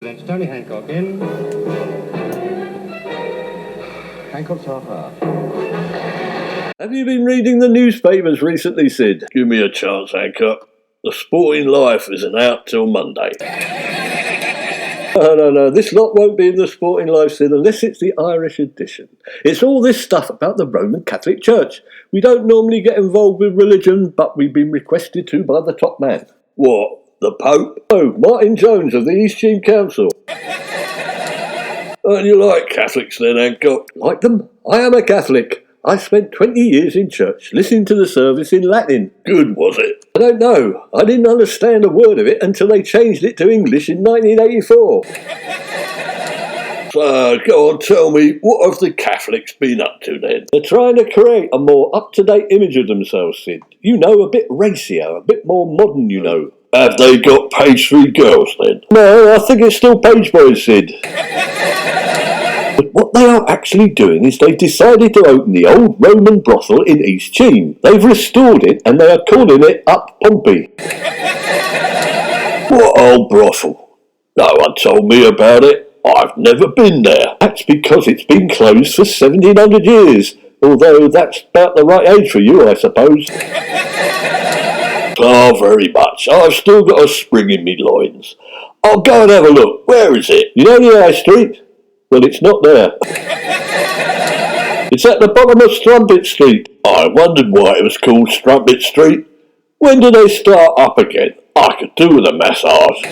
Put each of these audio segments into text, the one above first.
That's Tony Hancock in. Hancock's half hour. Have you been reading the newspapers recently, Sid? Give me a chance, Hancock. The Sporting Life isn't out till Monday. No, this lot won't be in the Sporting Life, Sid, unless it's the Irish edition. It's all this stuff about the Roman Catholic Church. We don't normally get involved with religion, but we've been requested to by the top man. What? The Pope? Oh, Martin Jones of the East Cheam Council. And you like Catholics then, Hancock? Like them? I am a Catholic. I spent 20 years in church, listening to the service in Latin. Good, was it? I don't know. I didn't understand a word of it until they changed it to English in 1984. So, go on, tell me, what have the Catholics been up to then? They're trying to create a more up-to-date image of themselves, Sid. You know, a bit racier, a bit more modern, you know. Have they got page 3 girls then? No, I think it's still page boys, Sid. But what they are actually doing is they've decided to open the old Roman brothel in East Cheam. They've restored it and they are calling it Up Pompey. What old brothel? No one told me about it. I've never been there. That's because it's been closed for 1700 years. Although that's about the right age for you, I suppose. Oh, very much. I've still got a spring in me loins. I'll go and have a look. Where is it? You know the High Street? Well, it's not there. It's at the bottom of Strumpet Street. I wondered why it was called Strumpet Street. When do they start up again? I could do with a massage.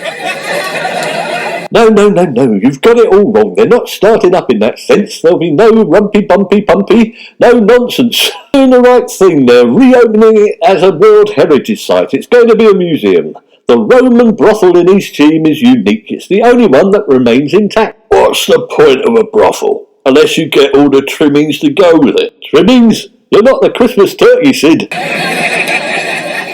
No, you've got it all wrong. They're not starting up in that sense. There'll be no rumpy-bumpy-pumpy, no nonsense. Doing the right thing, they're reopening it as a World Heritage Site. It's going to be a museum. The Roman brothel in East Cheam is unique. It's the only one that remains intact. What's the point of a brothel? Unless you get all the trimmings to go with it. Trimmings? You're not the Christmas turkey, Sid.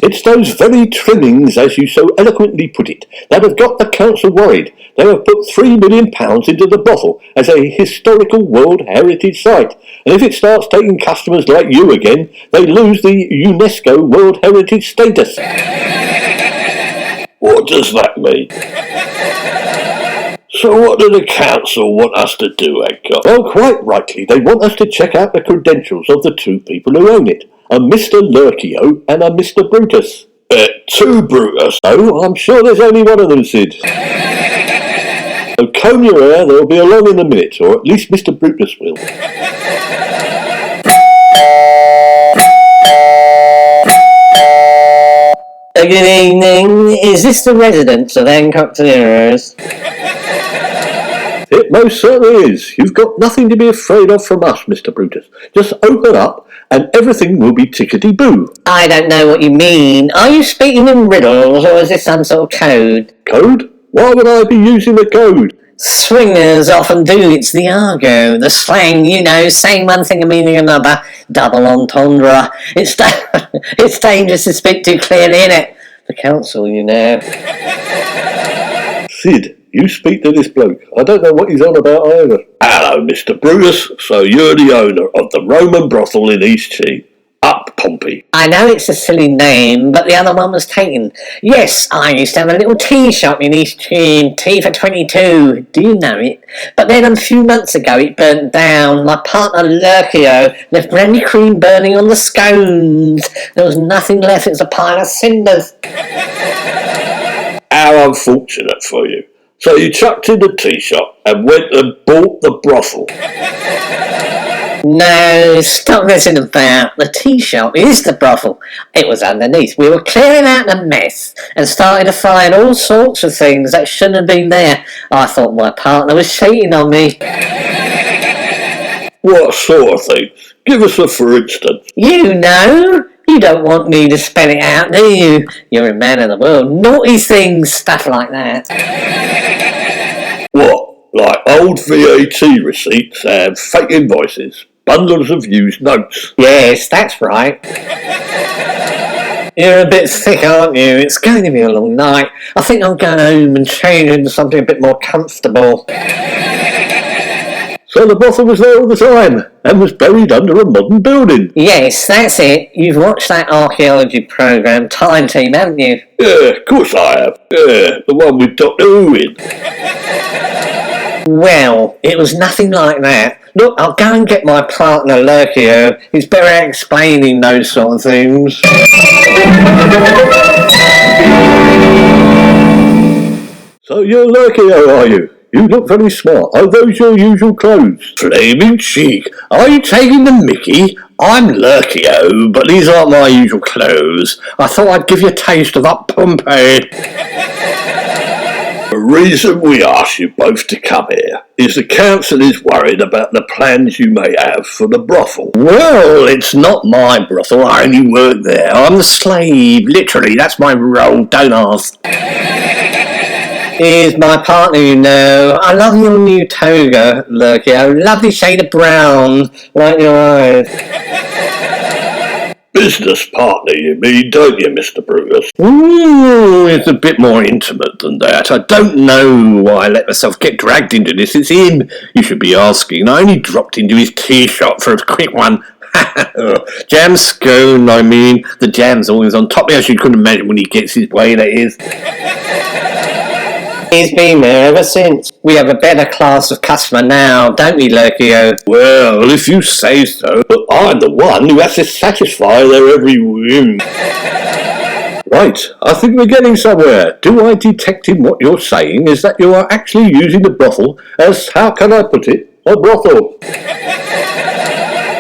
It's those very trimmings, as you so eloquently put it, that have got the council worried. They have put £3 million into the brothel as a historical World Heritage Site. And if it starts taking customers like you again, they lose the UNESCO World Heritage status. What does that mean? So what do the council want us to do, Hancock? Well, quite rightly, they want us to check out the credentials of the two people who own it. A Mr. Lurkio and a Mr. Brutus. Two Brutus? Oh, I'm sure there's only one of them, Sid. So comb your hair, they'll be along in a minute, or at least Mr. Brutus will. Good evening. Is this the residence of Hancock Kenneth? It most certainly is. You've got nothing to be afraid of from us, Mr. Brutus. Just open up and everything will be tickety-boo. I don't know what you mean. Are you speaking in riddles or is this some sort of code? Code? Why would I be using a code? Swingers often do. It's the argot, the slang, you know, saying one thing and meaning another. Double entendre. It's dangerous to speak too clearly, innit? The council, you know. Sid, you speak to this bloke. I don't know what he's on about either. Hello, Mr. Brutus. So you're the owner of the Roman brothel in East Cheam. Up Pompey. I know it's a silly name, but the other one was taken. Yes, I used to have a little tea shop in East Cheam, tea for 22. Do you know it? But then a few months ago it burnt down. My partner Lurkio left brandy cream burning on the scones. There was nothing left. It was a pile of cinders. How unfortunate for you. So you chucked in the tea shop and went and bought the brothel. No, stop messing about. The tea shop is the brothel. It was underneath. We were clearing out the mess and started to find all sorts of things that shouldn't have been there. I thought my partner was cheating on me. What sort of things? Give us a for instance. You know. You don't want me to spell it out, do you? You're a man of the world. Naughty things, stuff like that. What? Like old VAT receipts and fake invoices? Bundles of used notes? Yes, that's right. You're a bit thick, aren't you? It's going to be a long night. I think I'm going home and change into something a bit more comfortable. So the brothel was there all the time, and was buried under a modern building. Yes, that's it. You've watched that archaeology programme, Time Team, haven't you? Yeah, of course I have. Yeah, the one with Dr. Who in. Well, it was nothing like that. Look, I'll go and get my partner, Lurkio. He's better at explaining those sort of things. So you're Lurkio, are you? You look very smart. Are those your usual clothes? Flaming cheek. Are you taking the mickey? I'm Lurkio, but these aren't my usual clothes. I thought I'd give you a taste of up Pompeii. The reason we asked you both to come here is the council is worried about the plans you may have for the brothel. Well, it's not my brothel. I only work there. I'm the slave. Literally, that's my role. Don't ask. Here's my partner, you know. I love your new toga, Lurkio. Lovely shade of brown, like your eyes. Business partner, you mean, don't you, Mr. Brutus? Ooh, it's a bit more intimate than that. I don't know why I let myself get dragged into this. It's him you should be asking. I only dropped into his tea shop for a quick one. Jam scone, I mean. The jam's always on top, as you couldn't imagine when he gets his way, that is. He's been there ever since. We have a better class of customer now, don't we, Lurkio? Well, if you say so, but I'm the one who has to satisfy their every whim. Right, I think we're getting somewhere. Do I detect in what you're saying is that you are actually using the brothel as, how can I put it, a brothel?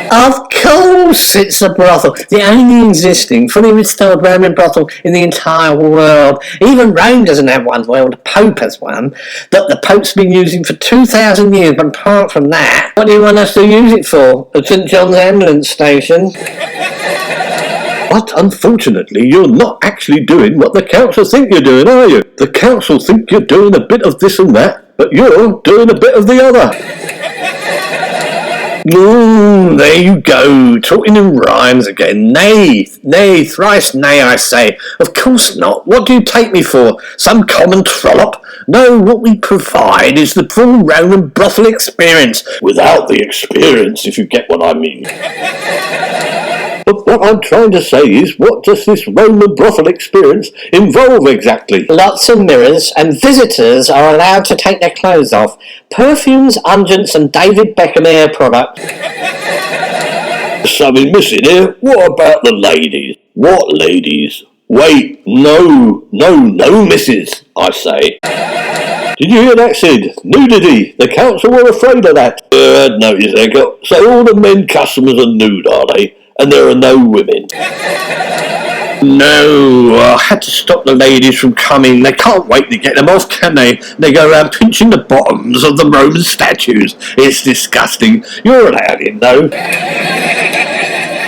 Of course it's a brothel. The only existing, fully restored Roman brothel in the entire world. Even Rome doesn't have one. Well, the Pope has one that the Pope's been using for 2,000 years. But apart from that, what do you want us to use it for? A St. John's ambulance station? But unfortunately, you're not actually doing what the council think you're doing, are you? The council think you're doing a bit of this and that, but you're doing a bit of the other. There you go, talking in rhymes again. Nay, thrice nay, I say. Of course not. What do you take me for? Some common trollop? No, what we provide is the full Roman brothel experience. Without the experience, if you get what I mean. But what I'm trying to say is, what does this Roman brothel experience involve exactly? Lots of mirrors, and visitors are allowed to take their clothes off. Perfumes, unguents, and David Beckham hair products. Something missing here. What about the ladies? What ladies? Wait, no, misses, I say. Did you hear that, Sid? Nudity. The council were afraid of that. I'd noticed that. So all the men customers are nude, are they? And there are no women. No, I had to stop the ladies from coming. They can't wait to get them off, can they? They go around pinching the bottoms of the Roman statues. It's disgusting. You're allowed in, though.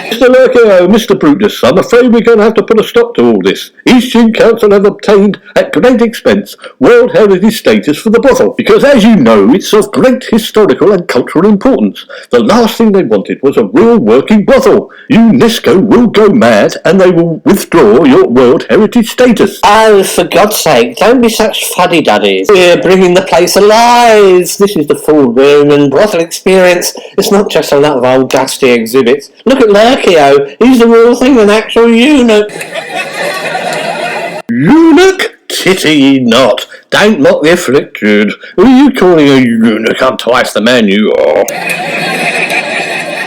Mr. Lurkio, Mr. Brutus, I'm afraid we're going to have to put a stop to all this. Eastcheap Council have obtained, at great expense, World Heritage status for the brothel, because as you know, it's of great historical and cultural importance. The last thing they wanted was a real working brothel. UNESCO will go mad, and they will withdraw your World Heritage status. Oh, for God's sake, don't be such fuddy-duddies. We're bringing the place alive. This is the full Roman brothel experience. It's not just a lot of old dusty exhibits. Look at Lurkio. He's the real thing, an actual eunuch. Eunuch? Titty not. Don't mock the afflicted. Who are you calling a eunuch? I'm twice the man you are.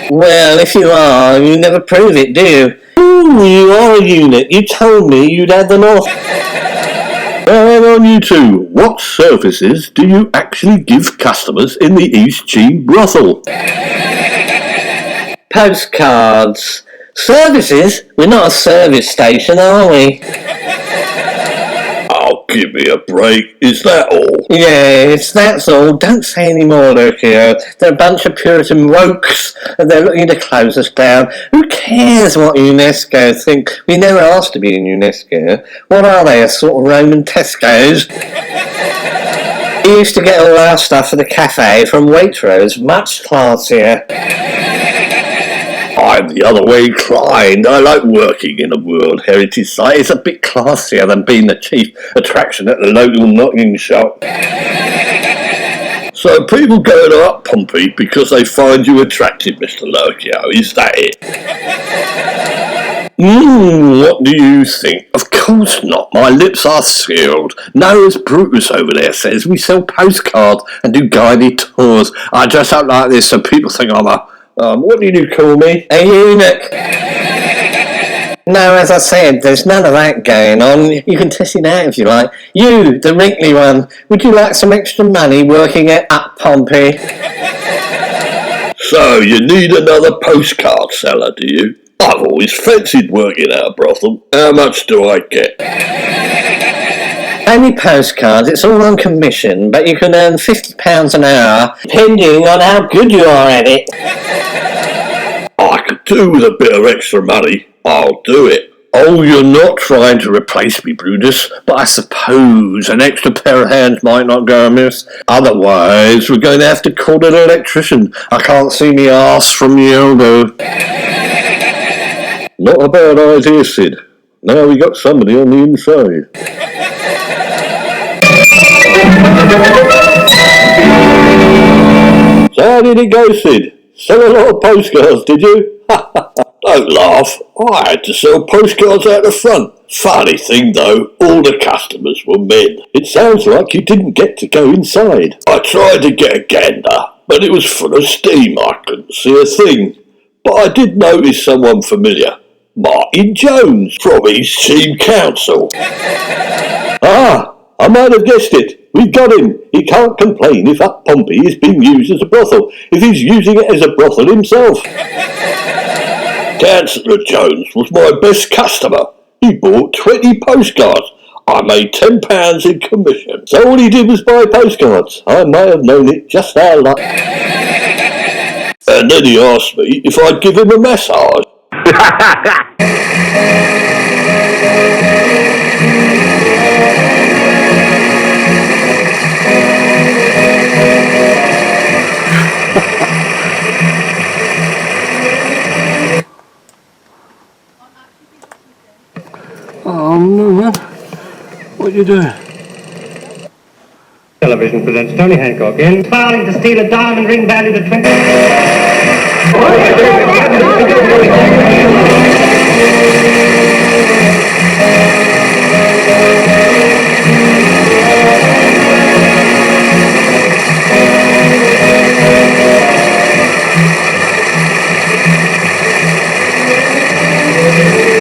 Well, if you are, you never prove it, do you? Ooh, you are a eunuch. You told me you'd had them off. Well, hang on, you two. What services do you actually give customers in the Eastcheap brothel? Postcards. Services? We're not a service station, are we? Oh, give me a break. Is that all? Yes, that's all. Don't say any more, Lurkio. They're a bunch of Puritan wokes, and they're looking to close us down. Who cares what UNESCO think? We never asked to be in UNESCO. What are they, a sort of Roman Tesco's? We used to get all our stuff for the cafe from Waitrose, much classier. I'm the other way inclined. I like working in a World Heritage site. It's a bit classier than being the chief attraction at the local knocking shop. So So people go to up Pompey because they find you attractive, Mr. Lurkio, is that it? What do you think? Of course not. My lips are sealed. No, as Brutus over there says, we sell postcards and do guided tours. I dress up like this so people think I'm a... what do you call me? A eunuch. No, as I said, there's none of that going on. You can test it out if you like. You, the wrinkly one, would you like some extra money working at Up Pompey? So, you need another postcard seller, do you? I've always fancied working at a brothel. How much do I get? Only postcards, it's all on commission, but you can earn £50 an hour, depending on how good you are at it. I could do with a bit of extra money. I'll do it. Oh, you're not trying to replace me, Brutus, but I suppose an extra pair of hands might not go amiss. Otherwise, we're going to have to call an electrician. I can't see me arse from the elbow. Not a bad idea, Sid. Now we got somebody on the inside. So how did it go, Sid? Sell a lot of postcards, did you? Don't laugh. I had to sell postcards out the front. Funny thing though, all the customers were men. It sounds like you didn't get to go inside. I tried to get a gander, but it was full of steam. I couldn't see a thing. But I did notice someone familiar. Martin Jones from his team council. Ah, I might have guessed it. We've got him. He can't complain if Up Pompey is being used as a brothel, if he's using it as a brothel himself. Councillor Jones was my best customer. He bought 20 postcards. I made £10 in commission. So all he did was buy postcards. I may have known it just how lucky. And then he asked me if I'd give him a massage. Oh, no, man. What are you doing? Television presents Tony Hancock in Filing to steal a diamond ring valued at 20...